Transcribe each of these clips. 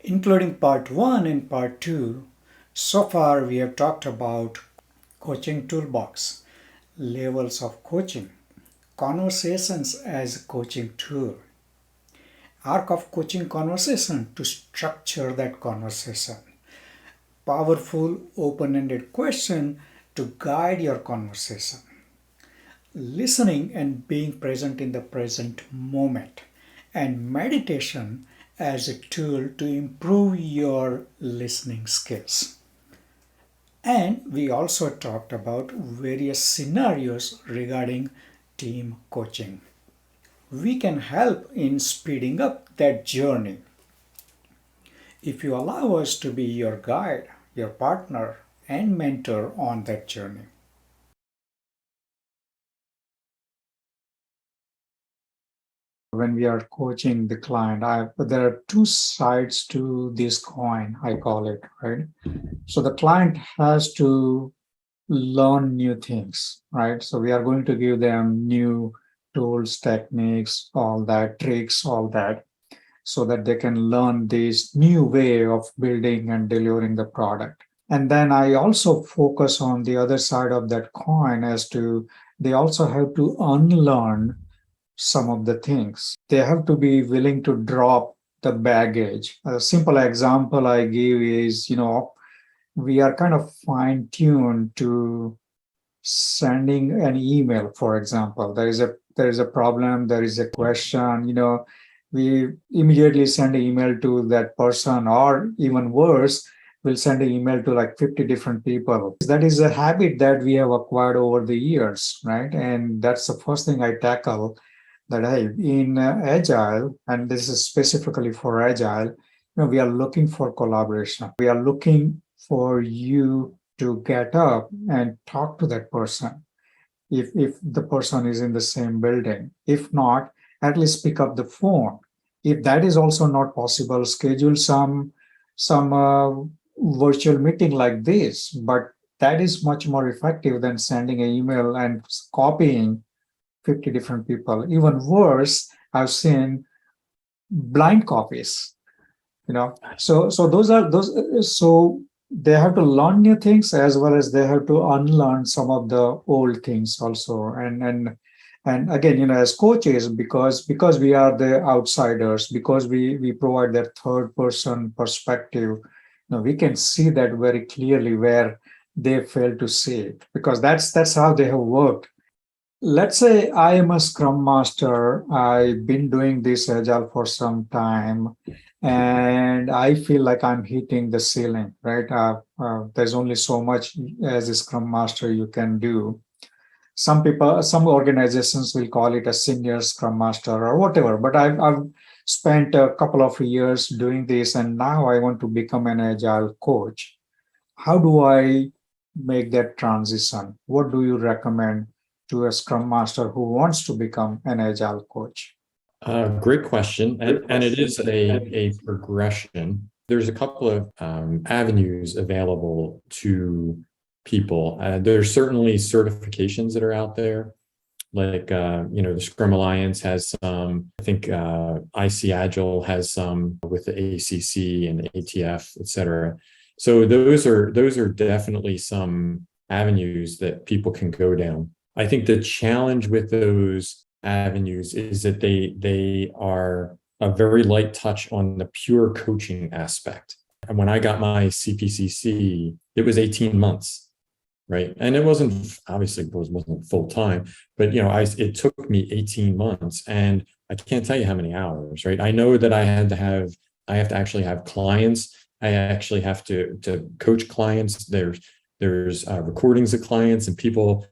including part 1 and part 2. So far, we have talked about coaching toolbox, levels of coaching, conversations as a coaching tool, arc of coaching conversation to structure that conversation, powerful open-ended question to guide your conversation, listening and being present in the present moment, and meditation as a tool to improve your listening skills. And we also talked about various scenarios regarding team coaching. We can help in speeding up that journey if you allow us to be your guide, your partner, and mentor on that journey. When we are coaching the client, there are two sides to this coin, I call it, right? So the client has to learn new things, right? So we are going to give them new tools, techniques, all that, tricks, all that, so that they can learn this new way of building and delivering the product. And then I also focus on the other side of that coin as to they also have to unlearn some of the things. They have to be willing to drop the baggage. A simple example I give is, we are kind of fine tuned to sending an email, for example. There is a problem, there is a question, we immediately send an email to that person, or even worse, we'll send an email to like 50 different people. That is a habit that we have acquired over the years, right? And that's the first thing I tackle, that hey, in Agile, and this is specifically for Agile, we are looking for collaboration. We are looking for you to get up and talk to that person if the person is in the same building. If not, at least pick up the phone. If that is also not possible, schedule some virtual meeting like this. But that is much more effective than sending an email and copying 50 different people. Even worse, I've seen blind copies. So those are those. So they have to learn new things as well as they have to unlearn some of the old things also. And again, as coaches, because we are the outsiders, because we provide that third person perspective, we can see that very clearly where they fail to see it, because that's how they have worked. Let's say I am a scrum master. I've been doing this agile for some time, and I feel like I'm hitting the ceiling, right? There's only so much as a scrum master you can do. Some organizations will call it a senior scrum master or whatever, but I've spent a couple of years doing this, and now I want to become an agile coach. How do I make that transition? What do you recommend to a scrum master who wants to become an agile coach? Great question. And it is a progression. There's a couple of avenues available to people. There's certainly certifications that are out there. Like, the Scrum Alliance has some. I think IC Agile has some with the ACC and the ATF, et cetera. So those are definitely some avenues that people can go down. I think the challenge with those avenues is that they are a very light touch on the pure coaching aspect. And when I got my CPCC, it was 18 months, right? And it wasn't full time, but it took me 18 months, and I can't tell you how many hours, right? I know that I have to actually have clients. I actually have to coach clients. There's recordings of clients, and people,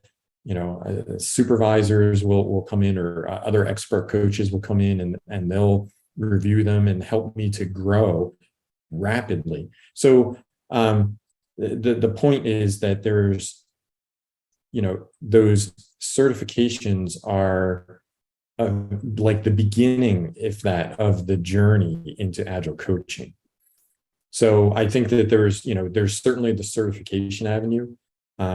supervisors will come in, or other expert coaches will come in, and they'll review them and help me to grow rapidly. So the point is that there's, those certifications are like the beginning, if that, of the journey into agile coaching. So I think that there's certainly the certification avenue.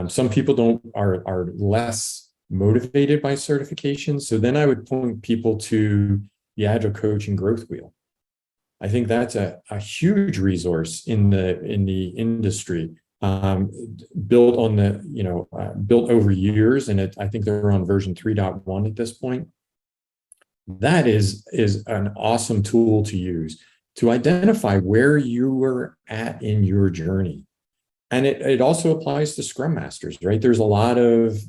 Some people are less motivated by certifications. So then I would point people to the Agile Coaching Growth Wheel. I think that's a huge resource in the industry, built on built over years, and I think they're on version 3.1 at this point. That is an awesome tool to use to identify where you were at in your journey. And it also applies to Scrum Masters, right? There's a lot of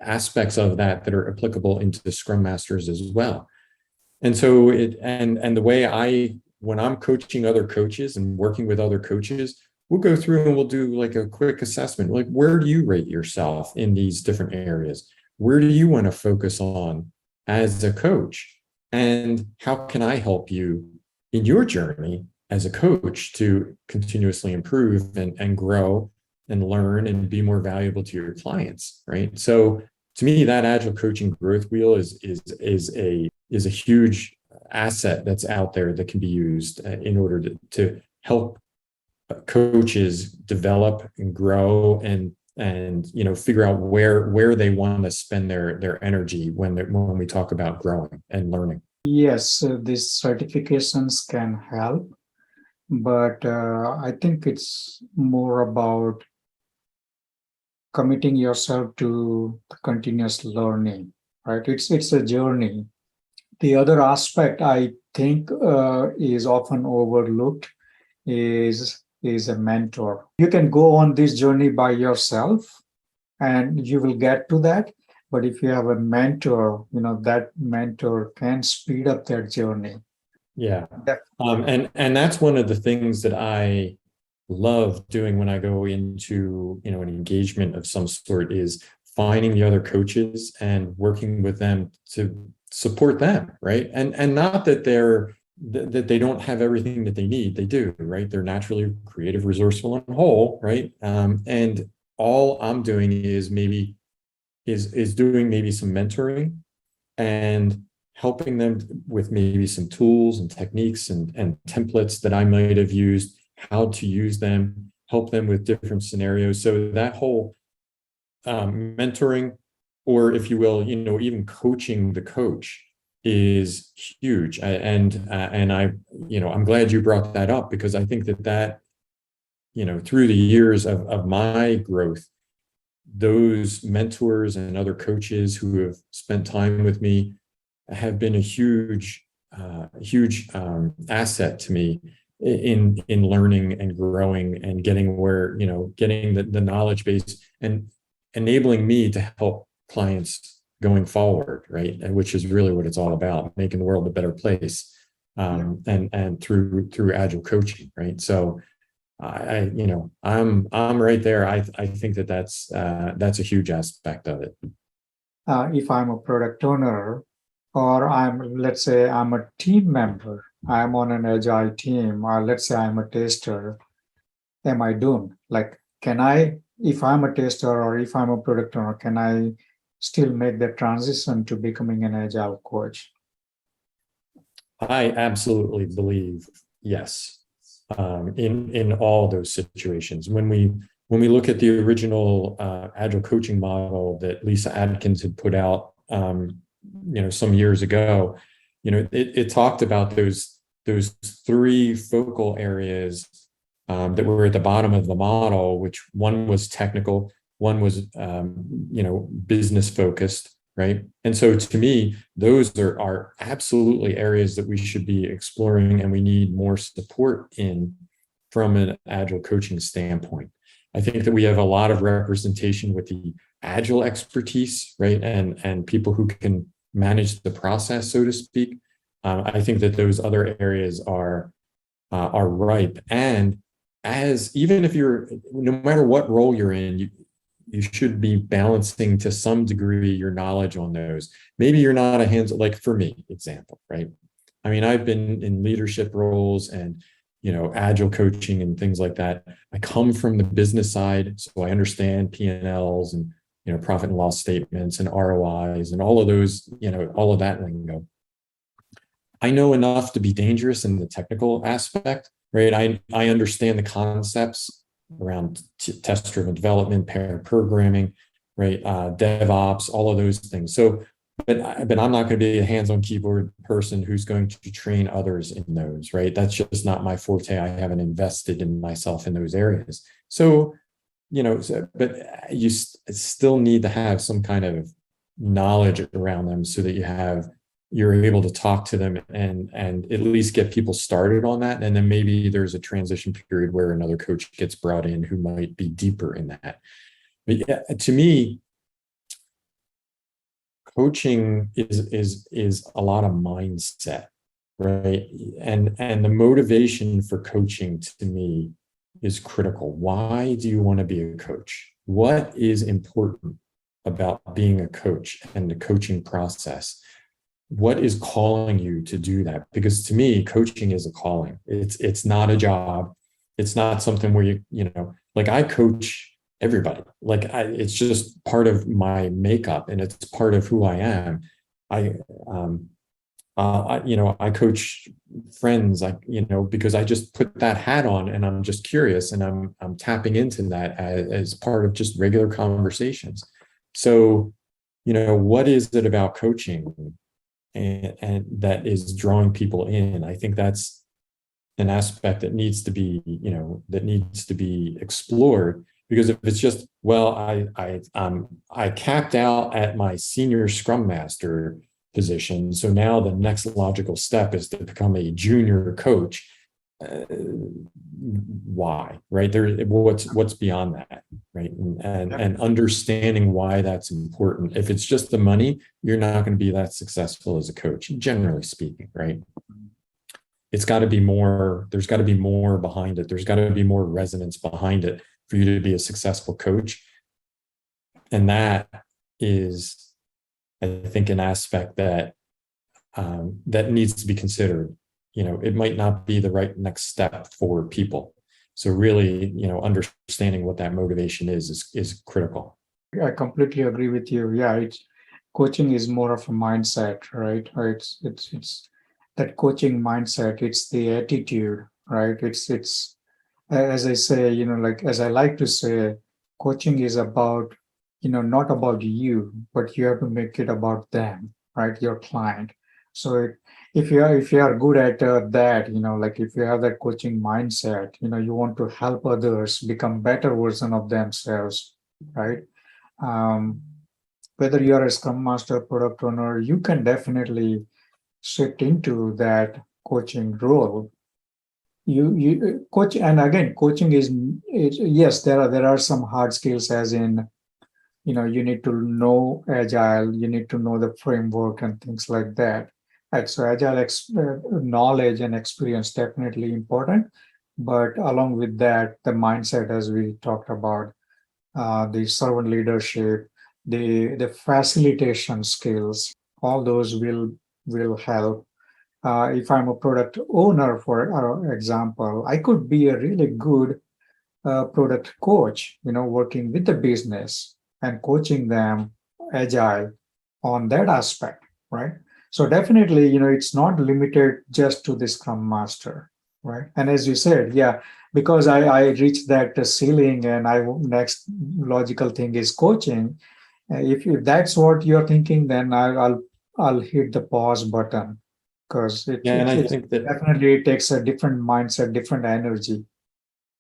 aspects of that are applicable into Scrum Masters as well. And so and the way when I'm coaching other coaches and working with other coaches, we'll go through and we'll do like a quick assessment. Like, where do you rate yourself in these different areas? Where do you want to focus on as a coach? And how can I help you in your journey as a coach to continuously improve and grow and learn and be more valuable to your clients, right? So to me, that Agile Coaching Growth Wheel is a huge asset that's out there that can be used in order to help coaches develop and grow and figure out where they want to spend their energy when we talk about growing and learning. Yes, these certifications can help, but I think it's more about committing yourself to continuous learning, right? It's a journey. The other aspect I think is often overlooked is a mentor. You can go on this journey by yourself, and you will get to that. But if you have a mentor, that mentor can speed up that journey. Yeah. And that's one of the things that I love doing when I go into, an engagement of some sort, is finding the other coaches and working with them to support them, right? And not that they don't have everything that they need. They do, right? They're naturally creative, resourceful, and whole, right? And all I'm doing is doing maybe some mentoring and helping them with maybe some tools and techniques and templates that I might have used, how to use them, help them with different scenarios. So that whole mentoring, or if you will, even coaching the coach, is huge. And I'm glad you brought that up, because I think that through the years of my growth, those mentors and other coaches who have spent time with me have been a huge asset to me in learning and growing and getting the knowledge base and enabling me to help clients going forward, right? And which is really what it's all about, making the world a better place, and through Agile coaching, right? So I'm right there. I think that's a huge aspect of it. If I'm a product owner, or let's say I'm a team member, I'm on an agile team, or let's say I'm a tester, am I doomed? Like, if I'm a tester or if I'm a product owner, can I still make the transition to becoming an agile coach? I absolutely believe yes. In all those situations, when we look at the original Agile coaching model that Lyssa Adkins had put out, some years ago, it talked about those three focal areas that were at the bottom of the model, which one was technical, one was business focused, right? And so to me, those are absolutely areas that we should be exploring, and we need more support in from an Agile coaching standpoint. I think that we have a lot of representation with the Agile expertise, right? And people who can manage the process, so to speak. I think that those other areas are ripe. And even if no matter what role you're in, you should be balancing to some degree your knowledge on those. Maybe you're not like for me, example, right? I mean, I've been in leadership roles and, Agile coaching and things like that. I come from the business side, so I understand P&Ls and, profit and loss statements and ROIs and all of those, all of that lingo. I know enough to be dangerous in the technical aspect, right? I understand the concepts around test-driven development, pair programming, right? DevOps, all of those things. So but I'm not going to be a hands-on keyboard person who's going to train others in those, right? That's just not my forte. I haven't invested in myself in those areas. So, but you still need to have some kind of knowledge around them so that you're able to talk to them and at least get people started on that. And then maybe there's a transition period where another coach gets brought in who might be deeper in that. But yeah, to me, coaching is a lot of mindset, right? And the motivation for coaching to me is critical. Why do you want to be a coach? What is important about being a coach and the coaching process? What is calling you to do that? Because to me, coaching is a calling. It's not a job. It's not something where like I coach everybody. Like it's just part of my makeup and it's part of who I am. I coach friends, because I just put that hat on and I'm just curious and I'm tapping into that as part of just regular conversations. So, what is it about coaching and that is drawing people in? I think that's an aspect that needs to be, explored. Because if it's just, well, I capped out at my senior Scrum Master position, so now the next logical step is to become a junior coach. Why, right? What's beyond that, right? And understanding why that's important. If it's just the money, you're not going to be that successful as a coach, generally speaking, right? It's got to be more. There's got to be more behind it. There's got to be more resonance behind it for you to be a successful coach. And that is, I think, an aspect that that needs to be considered. It might not be the right next step for people. So really, understanding what that motivation is critical. I completely agree with you. Yeah, coaching is more of a mindset, right? It's that coaching mindset. It's the attitude, right? It's as I say, like as I like to say, coaching is about, not about you, but you have to make it about them, right? Your client. So if you are good at that, like if you have that coaching mindset, you want to help others become better version of themselves, right? Um, Whether you are a scrum master, product owner, you can definitely shift into that coaching role. You coach, and again, coaching is yes, there are some hard skills, as in, you need to know agile, you need to know the framework and things like that. Right, so agile knowledge and experience definitely important, but along with that, the mindset, as we talked about, the servant leadership, the facilitation skills, all those will help. If I'm a product owner, for example, I could be a really good product coach, working with the business and coaching them agile on that aspect, right? So definitely, it's not limited just to the Scrum Master, right? And as you said, yeah, because I reached that ceiling, and next logical thing is coaching. If that's what you're thinking, then I'll hit the pause button, because Yeah, and I think that definitely takes a different mindset, different energy.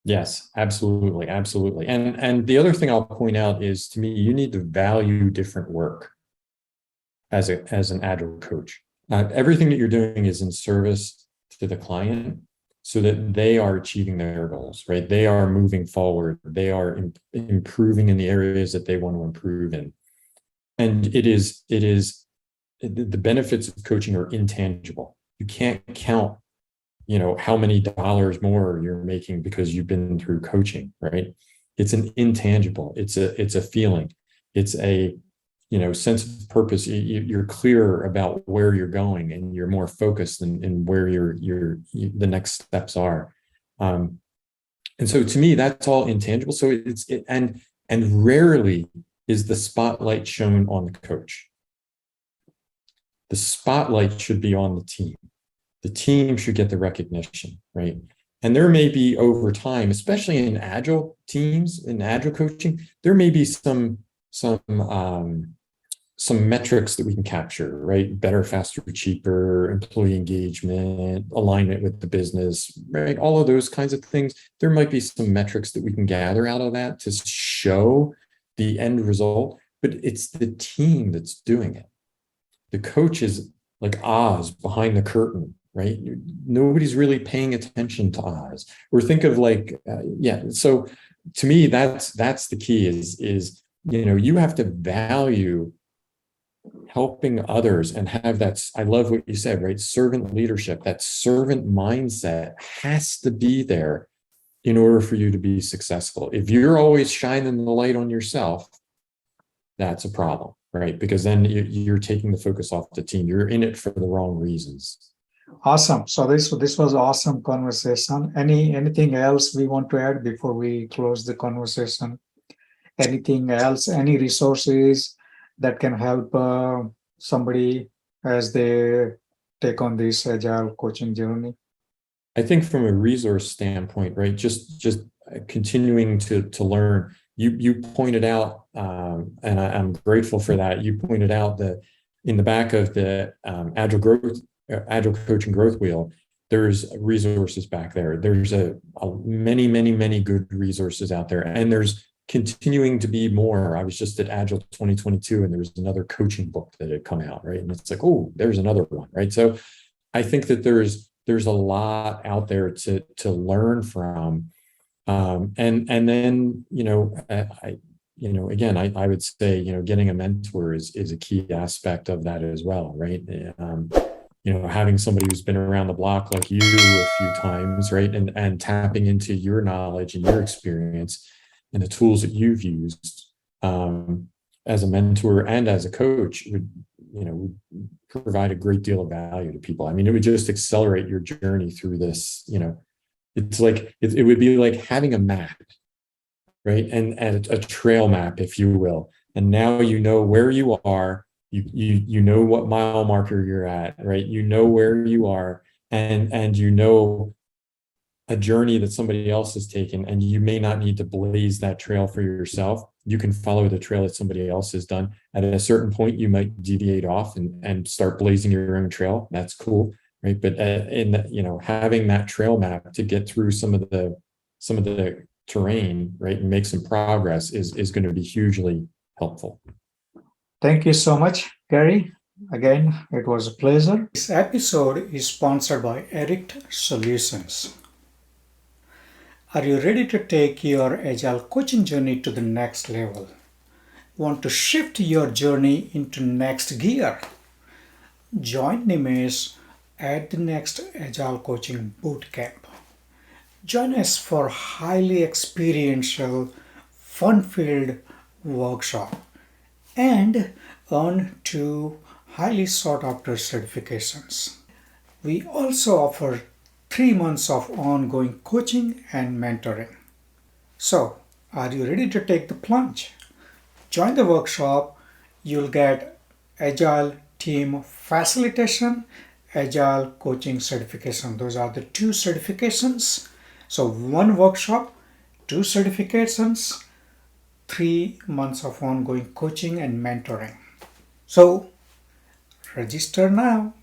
yes, absolutely, absolutely. And the other thing I'll point out is, to me, you need to value different work as an agile coach. Everything that you're doing is in service to the client so that they are achieving their goals, right? They are moving forward. They are improving in the areas that they want to improve in. And the benefits of coaching are intangible. You can't count, how many dollars more you're making because you've been through coaching, right? It's an intangible. It's a feeling. It's a, sense of purpose. You're clearer about where you're going, and you're more focused in where the next steps are. And so to me, that's all intangible. So and rarely is the spotlight shown on the coach. The spotlight should be on the team. The team should get the recognition, right? And there may be, over time, especially in agile teams, in agile coaching, there may be some some metrics that we can capture, right? Better, faster, cheaper, employee engagement, alignment with the business, right? All of those kinds of things. There might be some metrics that we can gather out of that to show the end result, but it's the team that's doing it. The coach is like Oz behind the curtain, right? Nobody's really paying attention to Oz. Or think of like, So to me, that's the key is, you have to value helping others and have that. I love what you said, right? Servant leadership, that servant mindset has to be there in order for you to be successful. If you're always shining the light on yourself, that's a problem, right? Because then you're taking the focus off the team. You're in it for the wrong reasons. Awesome. So this was awesome conversation. Anything else we want to add before we close the conversation? Anything else? Any resources that can help somebody as they take on this agile coaching journey? I think from a resource standpoint, right? Just continuing to learn. You pointed out, and I'm grateful for that. You pointed out that in the back of the Agile Coaching Growth Wheel, there's resources back there. There's many good resources out there, and there's continuing to be more. I was just at Agile 2022, and there was another coaching book that had come out, right? And it's like, oh, there's another one, right? So I think that there's a lot out there to learn from, and then I would say getting a mentor is a key aspect of that as well, right? Having somebody who's been around the block like you a few times, right, and tapping into your knowledge and your experience and the tools that you've used as a mentor and as a coach would provide a great deal of value to people. I mean, it would just accelerate your journey through this. It's like it would be like having a map, right, and a trail map, if you will. And now you know where you are. You know what mile marker you're at, right? You know where you are, and you know a journey that somebody else has taken, and you may not need to blaze that trail for yourself. You can follow the trail that somebody else has done. At a certain point, you might deviate off and start blazing your own trail. That's cool, right? But having that trail map to get through some of the terrain, right, and make some progress is going to be hugely helpful. Thank you so much, Gary. Again, it was a pleasure. This episode is sponsored by Erict Solutions. Are you ready to take your agile coaching journey to the next level? Want to shift your journey into next gear? Join Nimesh at the next Agile Coaching Bootcamp. Join us for highly experiential, fun-filled workshop and earn 2 highly sought-after certifications. We also offer 3 months of ongoing coaching and mentoring. So, are you ready to take the plunge? Join the workshop. You'll get Agile Team Facilitation, Agile Coaching Certification. Those are the 2 certifications. So 1 workshop, 2 certifications, 3 months of ongoing coaching and mentoring. So, register now.